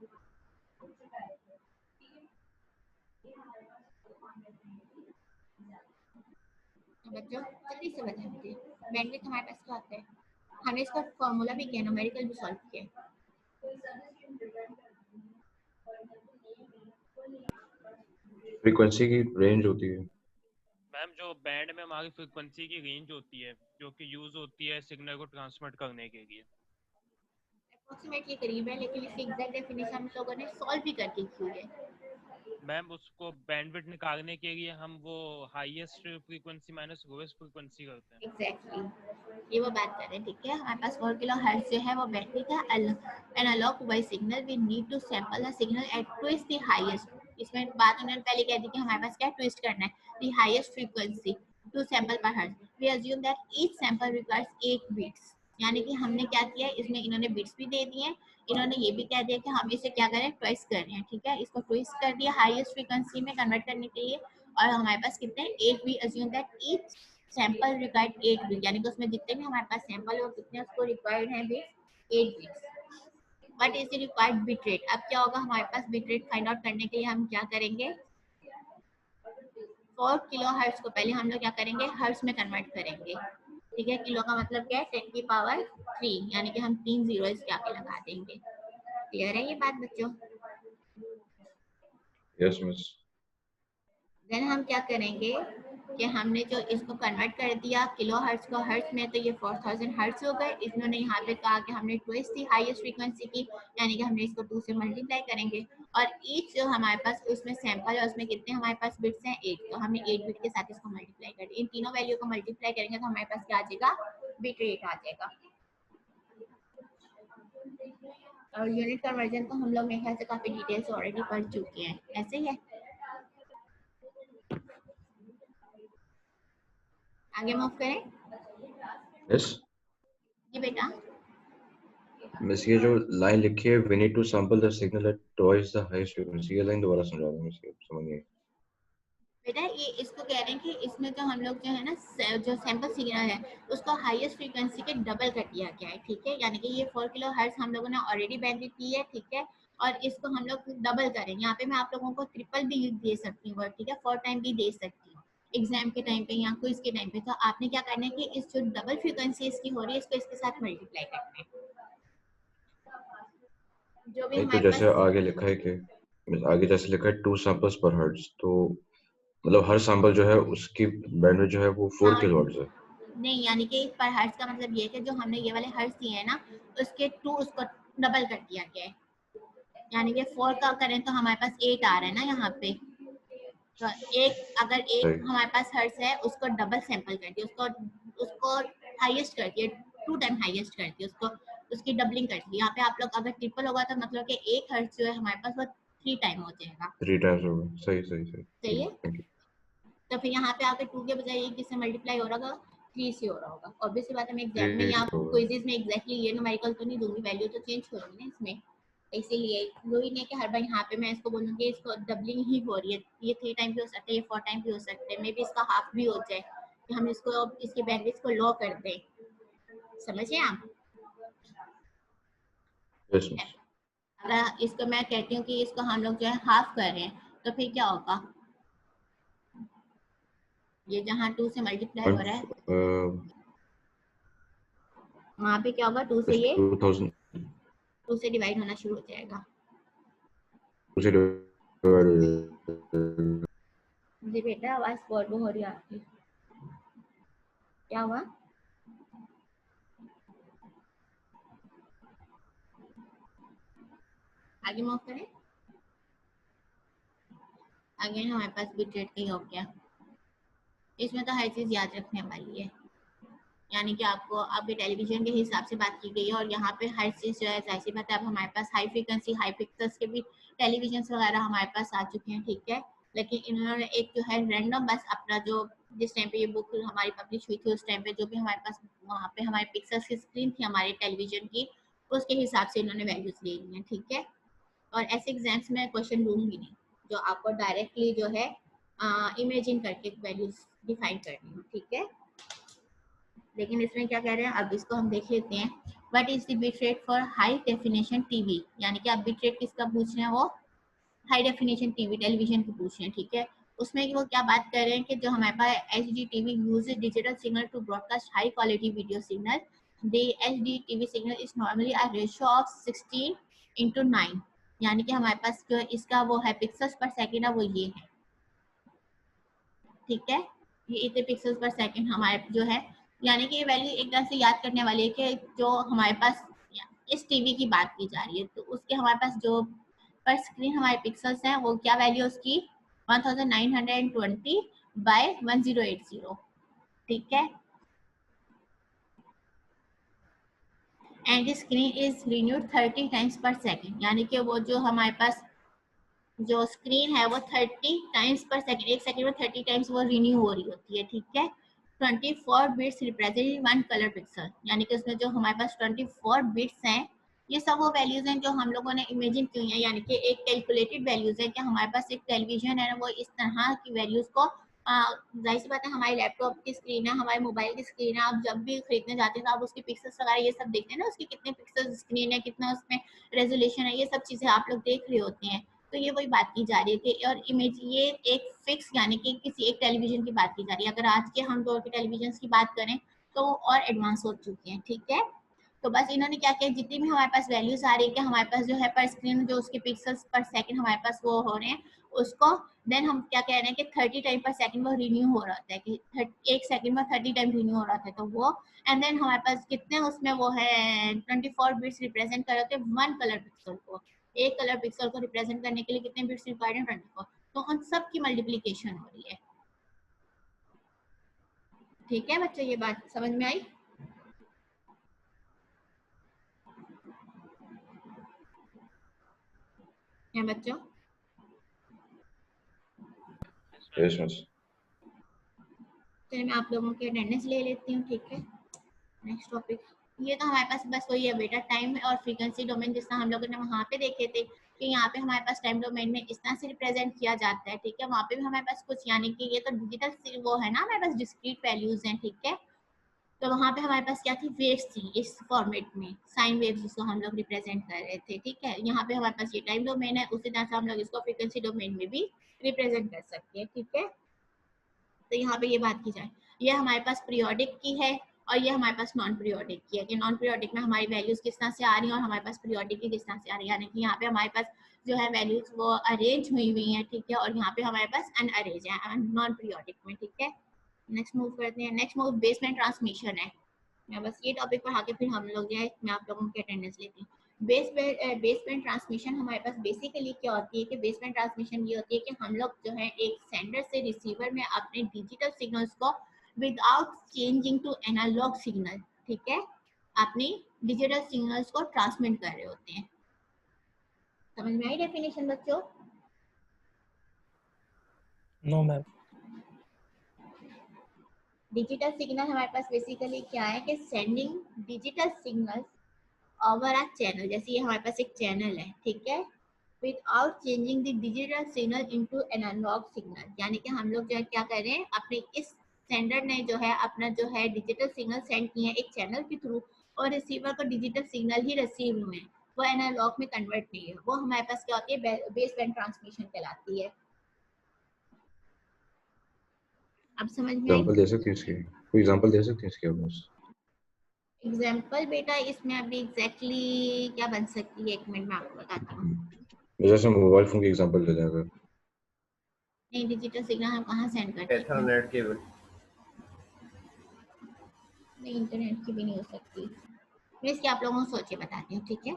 Speaker 1: बच्चों जल्दी से बताएं मुझे, बैंडविड्थ हमारे पास क्या होता है, हमने इसका फॉर्मूला भी किया, न्यूमेरिकल भी सॉल्व किया।
Speaker 3: फ्रीक्वेंसी की रेंज होती है
Speaker 5: मैम, जो बैंड में हमारी फ्रीक्वेंसी की रेंज होती है जो कि यूज होती है सिग्नल को ट्रांसमिट करने के लिए।
Speaker 1: अप्रोक्सीमेटली करीब है, लेकिन इसकी एग्जैक्ट डेफिनेशन हम लोगों ने सॉल्व भी करके की है।
Speaker 5: मैम उसको बैंडविड्थ निकालने के लिए हम वो highest frequency minus lowest frequency करते हैं।
Speaker 1: एग्जैक्टली ये वो बात कर रहे हैं, ठीक है। हमारे पास 4 किलो हर्ट्ज जो है वो बैटरी का analog voice signal, we need to sample the signal at twice the highest. इसमें बात उन्होंने पहले कह दी कि हमारे पास क्या ट्विस्ट करना है, the highest frequency to sample per hertz. We assume that each sample requires 8 bits, यानी कि हमने क्या किया, इसमें इन्होंने बिट्स भी दे दिए, इन्होंने ये भी कह दिया कि हम इसे क्या करें, ट्विस्ट कर रहे हैं, ठीक है। इसको ट्विस्ट कर दिया हाईएस्ट फ्रीक्वेंसी में कन्वर्ट करने के लिए, और हमारे पास कितने 8। We assume that each sample required 8 bit, यानी कि उसमें जितने भी हमारे पास सैंपल और कितने उसको रिक्वायर्ड है bits, 8 bits. What is the required bit rate? अब क्या होगा, हमारे पास बिट रेट फाइंड आउट करने के लिए हम क्या करेंगे, 4 किलो हर्ट्ज को पहले हम लोग क्या करेंगे, हर्ट्ज में कन्वर्ट करेंगे, ठीक है। किलो का मतलब क्या है, 10 की पावर 3, यानी कि हम 3 जीरो इसके आगे लगा देंगे। क्लियर है ये बात बच्चों?
Speaker 3: Yes miss.
Speaker 1: देन हम क्या करेंगे कि हमने जो इसको कन्वर्ट कर दिया किलो हर्ट्ज को हर्ट्ज में, तो ये 4000 हर्ट्ज हो गए। इन्होंने यहाँ पे कहा कि हमने ट्विस्ट थी हाईएस्ट फ्रीक्वेंसी की, यानी कि हमने इसको 2 से मल्टीप्लाई करेंगे, और ईच जो हमारे पास उसमें सैंपल है उसमें कितने हमारे पास बिट्स हैं, 8, तो हमने 8 बिट के साथ इसको मल्टीप्लाई कर दिया। इन तीनों वैल्यू को मल्टीप्लाई करेंगे तो हमारे पास क्या आ जाएगा, बिट रेट आ जाएगा। और यूनिट कन्वर्जन तो हम लोग मेरे ख्याल से काफी डिटेल से ऑलरेडी पढ़ चुके हैं, ऐसे ही है। आगे मूव करें।
Speaker 3: यस
Speaker 1: जी बेटा।
Speaker 3: मिस, ये जो लाइन लिखी है, we need to sample the signal at twice the highest frequency, ये लाइन दोबारा समझा दो मिस, समझ नहीं आई।
Speaker 1: बेटा ये इसको कह रहे हैं कि इसमें जो हम लोग जो है ना जो सैंपल सिग्नल है उसको हाईएस्ट फ्रीक्वेंसी के डबल कर दिया गया है, ठीक है। यानी कि ये 4 किलो हर्ट्ज हम लोगों ने ऑलरेडी बैंडविड्थ की है, ठीक है, और इसको हम लोग डबल करेंगे। यहाँ पे मैं आप लोगों को ट्रिपल भी दे सकती हूँ, ठीक है, 4 टाइम भी दे सकती हूँ एग्जाम के टाइम पे या क्विज के टाइम पे। तो आपने क्या करना है कि इस जो डबल फ्रीक्वेंसी इसकी हो रही है इसको इसके साथ मल्टीप्लाई करना है, जो भी
Speaker 3: नहीं तो
Speaker 1: हमारे
Speaker 3: जैसे
Speaker 1: पास।
Speaker 3: आगे लिखा है कि आगे जैसे लिखा है 2 सैंपल्स पर हर्ट्ज, तो मतलब हर सैंपल जो है उसकी बैंडविड्थ जो है वो 4 किलोहर्ट्ज है।
Speaker 1: नहीं, यानी कि पर हर्ट्ज का मतलब ये है कि जो हमने ये वाले हर्ट्ज दिए हैं ना उसके 2 उसको डबल कर दिया गया है, यानी कि 4 का करें तो हमारे पास 8 आ रहा है ना यहाँ पे। तो एक अगर एक
Speaker 3: सही।
Speaker 1: हमारे पास हर्ट्ज है उसको डबल सैंपल कर दिया, उसको हाईएस्ट कर दिया, 2 टाइम हाईएस्ट कर दिया, उसको उसकी डबलिंग कर दी। यहाँ पे आप लोग अगर ट्रिपल होगा तो मतलब कि एक हर्ट्ज जो है हमारे पास वो 3 टाइम हो जाएगा,
Speaker 3: 3 टाइम्स होगा। सही सही सही।
Speaker 1: सही है।
Speaker 3: Thank you.
Speaker 1: तो फिर यहाँ पे आके 2 के बजाय एक किससे मल्टीप्लाई हो रहा होगा, 3 से हो रहा होगा। ऑब्वियस बात है, मैं एग्जाम में या
Speaker 3: 3 होगा।
Speaker 1: क्विज़ेस में एग्जैक्टली ये न्यूमेरिकल तो नहीं दूंगी, वैल्यू तो चेंज करूंगी ना इसमें, इसीलिए वही नहीं कि हर बार यहाँ पे मैं इसको बोलूँगी इसको डबलिंग ही हो रही है, ये 3 टाइम भी हो सकता है, ये 4 टाइम भी हो सकता है, मे बी इसका हाफ भी हो जाए, कि हम इसको अब इसकी बैंडविड्थ को लो कर दें, समझे आप।
Speaker 3: Yes miss.
Speaker 1: अगर इसको मैं कहती हूँ कि इसको हम लोग जो है हाफ कर रहे हैं तो फिर क्या होगा, ये जहाँ 2 से मल्टीप्लाई हो रहा है वहाँ पे क्या होगा, 2 से ये
Speaker 3: 2000
Speaker 1: 2 से डिवाइड होना शुरू हो जाएगा।
Speaker 3: उसे
Speaker 1: जी बेटा आवाज बहुत हो रही है आपकी, क्या हुआ? आगे मूव करें। आगे हमारे पास बिट रेट का हो गया, इसमें तो हर चीज याद रखने वाली है, यानी कि आपको आपके टेलीविजन के हिसाब से बात की गई है, और यहाँ पे हर चीज जो है जाहिर सी बात है, अब हमारे पास हाई फ्रीक्वेंसी हाई पिक्सल्स के भी टेलीविजन वगैरह हमारे पास आ चुके हैं, ठीक है। लेकिन इन्होंने एक जो है रैंडम बस अपना जो जिस टाइम पे ये बुक हमारी पब्लिश हुई थी उस टाइम पे जो भी हमारे पास वहाँ पे हमारे पिक्सल्स की स्क्रीन थी हमारे टेलीविजन की, उसके हिसाब से इन्होंने वैल्यूज ले ली हैं, ठीक है। और ऐसे एग्जाम्स में क्वेश्चन दूंगी नहीं जो आपको डायरेक्टली जो है इमेजिन करके वैल्यूज डिफाइन करनी हो, ठीक है। लेकिन इसमें क्या कह रहे हैं, अब इसको हम देख लेते हैं। What is the bit rate for high definition TV, यानी कि आप बिट रेट किसका पूछ रहे हैं, वो हाई डेफिनेशन टीवी टेलीविजन की पूछ रहे हैं, ठीक है। उसमें वो क्या बात कर रहे हैं कि जो हमारे पास HD TV uses digital signal to broadcast high quality video signal, the HD TV signal is normally a ratio of 16:9, यानी कि हमारे पास जो इसका वो है पिक्सल्स पर सेकंड है वो ये है, ठीक है। ये इतने पिक्सल्स पर सेकंड हमारे जो है, यानी कि ये वैल्यू एक तरह से याद करने वाली है कि जो हमारे पास इस टीवी की बात की जा रही है तो उसके हमारे पास जो पर स्क्रीन हमारे पिक्सल्स हैं वो क्या वैल्यू उसकी 1920 बाय 1080, ठीक है। And screen is renewed 30 times पर सेकेंड, यानी कि वो जो हमारे पास जो स्क्रीन है वो 30 टाइम्स पर सेकेंड, एक सेकेंड में 30 टाइम्स वो रिन्यू हो रही होती है, ठीक है। 24 बिट्स रिप्रेजेंट 1 कलर पिक्सल, यानी कि उसमें जो हमारे पास 24 बिट्स हैं ये सब वो वैल्यूज हैं जो हम लोगों ने इमेजिन की हैं, यानी कि एक कैलकुलेटेड वैल्यूज है कि हमारे पास एक टेलीविजन है वो इस तरह की वैल्यूज को जाहिर सी बात है हमारी लैपटॉप की स्क्रीन है, हमारे मोबाइल की स्क्रीन है, आप जब भी खरीदने जाते हैं तो आप उसकी पिक्सल्स वगैरह ये सब देखते हैं ना, उसकी कितने पिक्सल्स स्क्रीन है, कितना उसमें रेजोल्यूशन है, ये सब चीज़ें आप लोग देख रहे होते हैं। तो ये वही बात की जा रही है कि और इमेज ये एक फिक्स यानी कि किसी एक टेलीविजन की बात की जा रही है। अगर आज के हम दौर के टेलीविजन की बात करें तो वो और एडवांस हो चुके हैं, ठीक है। तो बस इन्होंने क्या किया, जितनी भी हमारे पास वैल्यूज आ रही है कि हमारे पास जो है पर स्क्रीन जो उसके पिक्सल्स पर सेकंड हमारे पास वो हो रहे हैं, उसको देन हम क्या कह रहे हैं कि 30 टाइम पर सेकंड वो रिन्यू हो रहा है कि एक सेकंड में 30 टाइम रिन्यू हो रहा है, तो वो एंड देन हमारे पास कितने उसमें वो है 24 बिट्स रिप्रेजेंट कर रहे थे 1 कलर पिक्सल को, एक कलर पिक्सल को रिप्रेजेंट करने के लिए कितने बिट्स रिक्वायर्ड हैं 24, तो उन सब की मल्टीप्लिकेशन हो रही है, ठीक है बच्चों। ये बात समझ में आई? क्या बच्चों?
Speaker 3: Yes miss.
Speaker 1: चलिए मैं आप लोगों की अटेंडेंस ले लेती हूँ, ठीक है। नेक्स्ट टॉपिक, ये तो हमारे पास बस वही है बेटा, टाइम और फ्रीक्वेंसी डोमेन, जिस तरह हम लोगों ने वहाँ पे देखे थे कि यहाँ पे हमारे पास टाइम डोमेन में इस तरह से रिप्रेजेंट किया जाता है, ठीक है। वहाँ पे भी हमारे पास कुछ यानी कि ये तो डिजिटल वो है ना, हमारे पास डिस्क्रीट वैल्यूज हैं, ठीक है। तो वहाँ पे हमारे पास क्या थी, वेव्स थी इस फॉर्मेट में, साइन वेव्स जिसको हम लोग रिप्रेजेंट कर रहे थे, ठीक है। यहाँ पे हमारे पास ये टाइम डोमेन है, उसी तरह से हम लोग इसको फ्रीक्वेंसी डोमेन में भी रिप्रेजेंट कर सकते हैं, ठीक है। तो यहाँ पे ये बात की जाए, ये हमारे पास पीरियोडिक की है और ये हमारे पास नॉन पीरियोडिक की है कि नॉन पीरियोडिक में हमारी वैल्यूज किस तरह से आ रही हैं और हमारे पास पीरियोडिक की किस तरह से आ रही है, यानी कि यहाँ पे हमारे पास जो है वैल्यूज वो अरेंज हुई हैं, ठीक है, और यहाँ पे हमारे पास अनअरेंज है नॉन पीरियोडिक में, ठीक है। नेक्स्ट मूव करते हैं। नेक्स्ट मूव बेसबैंड ट्रांसमिशन है। मैं बस ये टॉपिक पढ़ा के फिर हम लोग जो है मैं आप लोगों की अटेंडेंस लेती हूँ। बेसबैंड ट्रांसमिशन हमारे पास बेसिकली क्या होती है कि बेसबैंड ट्रांसमिशन ये होती है कि हम लोग जो है एक सेंडर से रिसीवर में अपने डिजिटल सिग्नल्स को without changing to analog signal, ठीक है, अपनी डिजिटल सिग्नल्स को ट्रांसमिट कर रहे होते हैं। समझ में आई डेफिनेशन बच्चों?
Speaker 2: No ma'am.
Speaker 1: डिजिटल सिग्नल हमारे पास बेसिकली क्या है कि sending digital signals over a channel, जैसे ये हमारे पास एक चैनल है, ठीक है, without changing the digital signal into analog signal, यानी कि हम लोग जो है क्या कर रहे हैं, अपने इस सेंडर ने जो है अपना जो है डिजिटल सिग्नल सेंड किए हैं एक चैनल के थ्रू और रिसीवर को डिजिटल सिग्नल ही रिसीव हुए हैं, वो एनालॉग में कन्वर्ट नहीं है, वो हमारे पास क्या होती है बेसबैंड ट्रांसमिशन कहलाती है। अब समझ में आई?
Speaker 3: एग्जांपल दे सकती हैं इसकी? कोई एग्जांपल दे सकती हैं इसके बस?
Speaker 1: एग्जाम्पल बेटा इसमें अभी एग्जैक्टली क्या बन सकती है, एक मिनट में आपको बताती हूँ।
Speaker 3: जैसे मोबाइल फोन की एग्जांपल दे दें अगर।
Speaker 1: नहीं, डिजिटल सिग्नल हम कहाँ सेंड करते हैं?
Speaker 6: Ethernet cable.
Speaker 1: नहीं, इंटरनेट की भी नहीं हो सकती। मैं इसकी आप लोगों को सोच के बताती हूँ, ठीक है,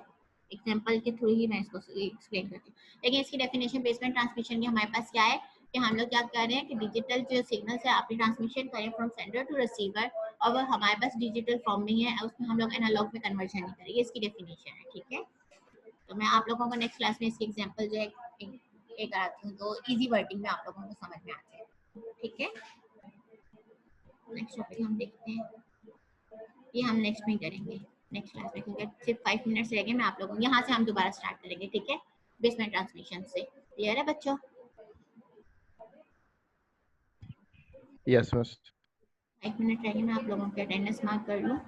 Speaker 1: एग्जाम्पल के थ्रू ही मैं इसको एक्सप्लेन करती हूँ। लेकिन इसकी डेफिनेशन बेसबैंड ट्रांसमिशन की हमारे पास क्या है कि हम लोग क्या कर रहे हैं कि डिजिटल जो सिग्नल है आपने ट्रांसमिशन करें फ्रॉम सेंडर टू रिसीवर और वो हमारे पास डिजिटल फॉर्म में है, उसमें हम लोग एनालॉग में कन्वर्जन नहीं करेंगे, इसकी डेफिनेशन है, ठीक है। तो मैं आप लोगों को नेक्स्ट क्लास में इसकी एग्जाम्पल जो है एक कराती हूँ तो इजी वर्डिंग में आप लोगों को समझ में आ जाए, ठीक है। नेक्स्ट टॉपिक हम देखते हैं, ये हम नेक्स्ट में करेंगे नेक्स्ट क्लास में, क्योंकि सिर्फ 5 मिनट्स रह गए, मैं आप लोगों यहाँ से हम दोबारा स्टार्ट करेंगे, ठीक है, बेसबैंड ट्रांसमिशन से। क्लियर है बच्चों?
Speaker 6: Yes miss.
Speaker 1: 5 मिनट रह गए, मैं आप लोगों के अटेंडेंस मार्क कर लूँ।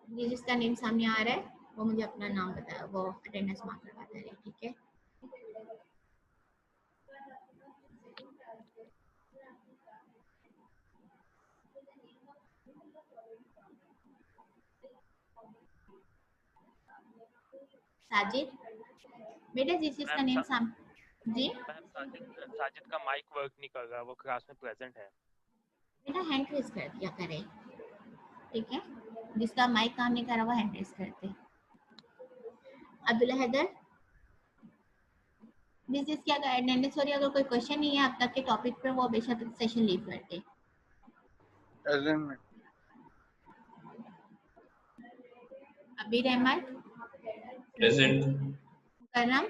Speaker 1: ये जिसका नेम सामने आ रहा है वो मुझे अपना नाम बताया, वो अटेंडेंस मार्क करवाता है, ठीक है। साजिद बेटा जिसका नेम सामने, जी
Speaker 5: मैम साजिद का माइक वर्क नहीं कर रहा, वो क्लास में प्रेजेंट है।
Speaker 1: बेटा हैंड रेज कर दिया करें, ठीक है, जिसका माइक काम नहीं कर रहा वो हैंड रेज करते। अब्दुल्ला हैदर, दिस इज क्या अटेंडेंस। सॉरी, अगर कोई क्वेश्चन नहीं है अब तक के टॉपिक पर, वो बेशक सेशन लीव करते।
Speaker 4: Present ma'am.
Speaker 1: Abir Ahmed,
Speaker 7: present.
Speaker 1: Karam,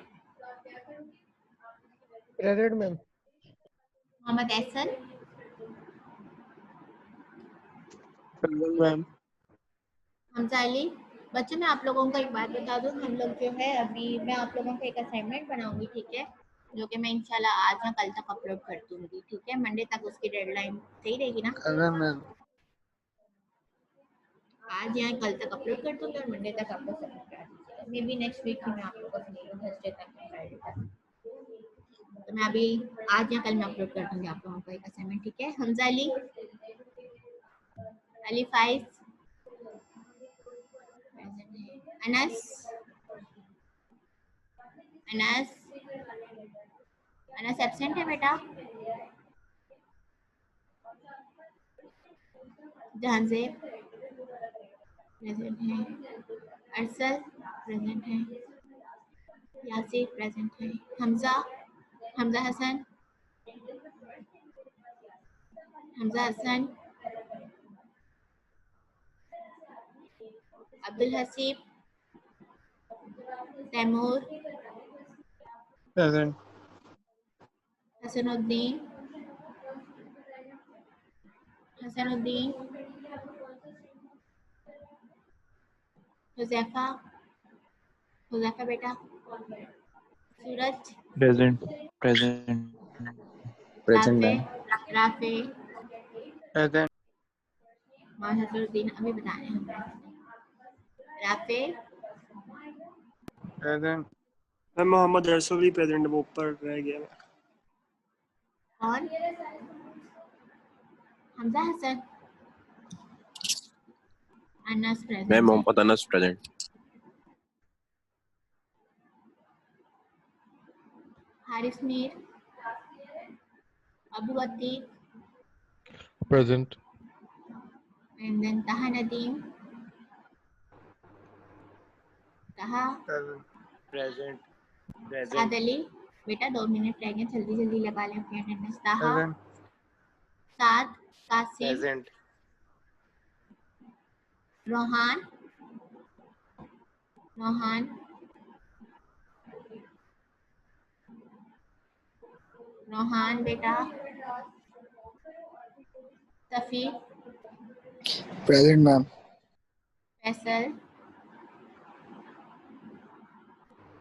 Speaker 6: present ma'am.
Speaker 1: Mohammad Ehsan,
Speaker 4: present ma'am.
Speaker 1: Hamza Ali. बच्चों, मैं आप लोगों को एक बात बता दूं, हम लोग जो है अभी मैं आप लोगों को एक असाइनमेंट बनाऊंगी, ठीक है, जो कि मैं इंशाल्लाह आज या कल तक अपलोड कर दूंगी, ठीक है। मंडे तक उसकी डेडलाइन सही रहेगी ना?
Speaker 4: Present ma'am.
Speaker 1: आज या कल तक अपलोड कर दूंगी और मंडे तक आपको सबमिट कर दूंगी। मे बी नेक्स्ट वीक ही मैं आप लोगों को थर्सडे तक फ्राइडे तक, तो मैं अभी आज या कल में अपलोड कर दूंगी आप लोगों को एक असाइनमेंट, ठीक है। हमजा अली, अली फाइज, अनस, अनस, अनस एब्सेंट है बेटा। जहांजेब प्रेजेंट है, अरसल प्रेजेंट है, यासिर प्रेजेंट है, हमजा, हमजा हसन, हमजा हसन, अब्दुल हसीब, तैमूर,
Speaker 4: प्रेजेंट।
Speaker 1: हसनुद्दीन, हसनुद्दीन, हुजैफा, हुजैफा बेटा, Suraj,
Speaker 4: present. Present.
Speaker 3: Present
Speaker 1: Rafe,
Speaker 3: ma'am.
Speaker 1: Rafe,
Speaker 4: present.
Speaker 1: Hasanuddin अभी बताने हैं राफे,
Speaker 4: प्रेजेंट।
Speaker 8: मैम मोहम्मद अरसल भी प्रेजेंट, वो ऊपर रह गया।
Speaker 1: और हमजा हसन, अनस
Speaker 7: मैं
Speaker 1: प्रेजेंट है,
Speaker 7: Mohammad Anas present.
Speaker 1: Haris Mir, Abu Ateeq,
Speaker 6: Present.
Speaker 1: and then Taha Nadeem, Taha,
Speaker 8: present.
Speaker 1: Saad Ali बेटा 2 मिनट रह गए, जल्दी जल्दी लगा लें अपनी attendance. Taha,
Speaker 4: present.
Speaker 1: Saad, Qasim,
Speaker 8: present.
Speaker 1: Rohan, Rohan, Rohan बेटा, Safi,
Speaker 4: present ma'am.
Speaker 1: Faisal,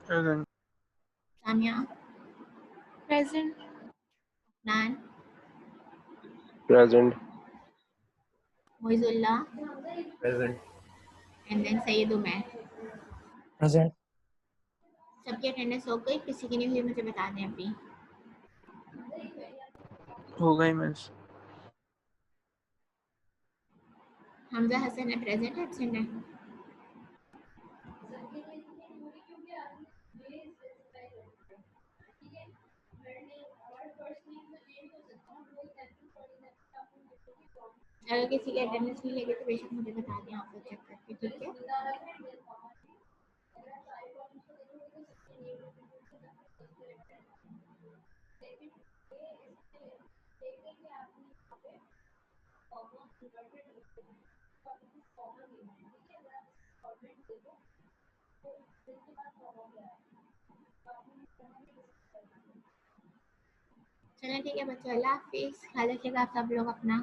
Speaker 4: present.
Speaker 1: Samia,
Speaker 9: Present.
Speaker 1: नान,
Speaker 7: present.
Speaker 1: Moizullah,
Speaker 7: present.
Speaker 1: And then Syed Umair.
Speaker 2: Present.
Speaker 1: सबकी अटेंडेंस हो गई? किसी की नहीं हुई मुझे बता दें अभी।
Speaker 4: हो गई मिस।
Speaker 1: हमजा हसन है प्रेजेंट, एब्सेंट है? अगर किसी की अटेंडेंस नहीं लगी तो बेशक मुझे बता दें, आपको चेक करके, ठीक है। चलें ठीक है बच्चों, अल्लाह हाफिज़, ख्याल रखिएगा आप सब लोग अपना।